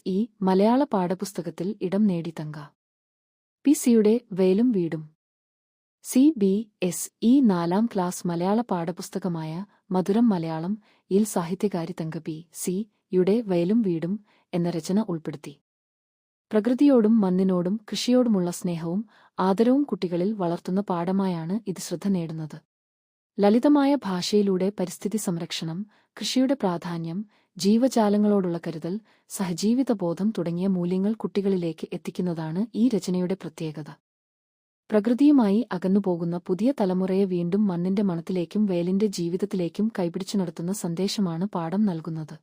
BSE മലയാള പാഠപുസ്തകത്തിൽ ഇടം നേടി തങ്ക. PC-യുടെ വെയിലും വീടും. CBSE 4ാം ക്ലാസ് മലയാള പാഠപുസ്തകമായ മധുരം മലയാളം യിൽ സാഹിത്യകാരി തങ്ക PC-യുടെ വെയിലും വീടും എന്ന രചന ഉൾപ്പെടുത്തി. പ്രകൃതിയോടും മണ്ണിനോടും കൃഷിയോടുമുള്ള സ്നേഹവും ആദരവും കുട്ടികളിൽ വളർത്തുന്ന പാഠമായാണ് ഇത് ശ്രദ്ധ നേടുന്നത്. ലളിതമായ ഭാഷയിലൂടെ പരിസ്ഥിതി സംരക്ഷണം, കൃഷിയുടെ പ്രാധാന്യം, ജീവജാലങ്ങളോടുള്ള കരുതൽ, സഹജീവിതബോധം തുടങ്ങിയ മൂല്യങ്ങൾ കുട്ടികളിലേക്ക് എത്തിക്കുന്നതാണ് ഈ രചനയുടെ പ്രത്യേകത. പ്രകൃതിയുമായി അകന്നുപോകുന്ന പുതിയ തലമുറയെ വീണ്ടും മണ്ണിന്റെ മണത്തിലേക്കും വേലിന്റെ ജീവിതത്തിലേക്കും കൈപിടിച്ചു നടത്തുന്ന സന്ദേശമാണ് പാഠം നൽകുന്നത്.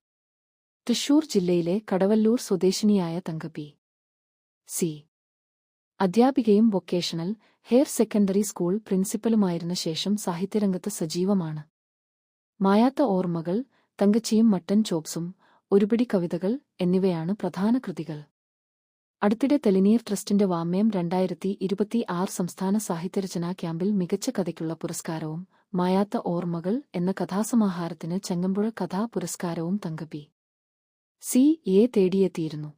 തൃശൂർ ജില്ലയിലെ കടവല്ലൂർ സ്വദേശിനിയായ തങ്ക PC അധ്യാപികയും വൊക്കേഷണൽ ഹയർ സെക്കൻഡറി സ്കൂൾ പ്രിൻസിപ്പലുമായിരുന്ന ശേഷം സാഹിത്യരംഗത്ത് സജീവമാണ്. മായാത്ത ഓർമ്മകൾ, തങ്കച്ചിയും മട്ടൻ ചോപ്സും, ഒരുപിടി കവിതകൾ എന്നിവയാണ് പ്രധാന കൃതികൾ. അടുത്തിടെ തെളിനീർ ട്രസ്റ്റിന്റെ വാമയം 2026 സംസ്ഥാന സാഹിത്യരചനാ ക്യാമ്പിൽ മികച്ച കഥയ്ക്കുള്ള പുരസ്കാരവും മായാത്ത ഓർമ്മകൾ എന്ന കഥാസമാഹാരത്തിന് ചെങ്ങമ്പുഴ കഥാ പുരസ്കാരവും തങ്ക PC-യെ തേടിയെത്തിയിരുന്നു.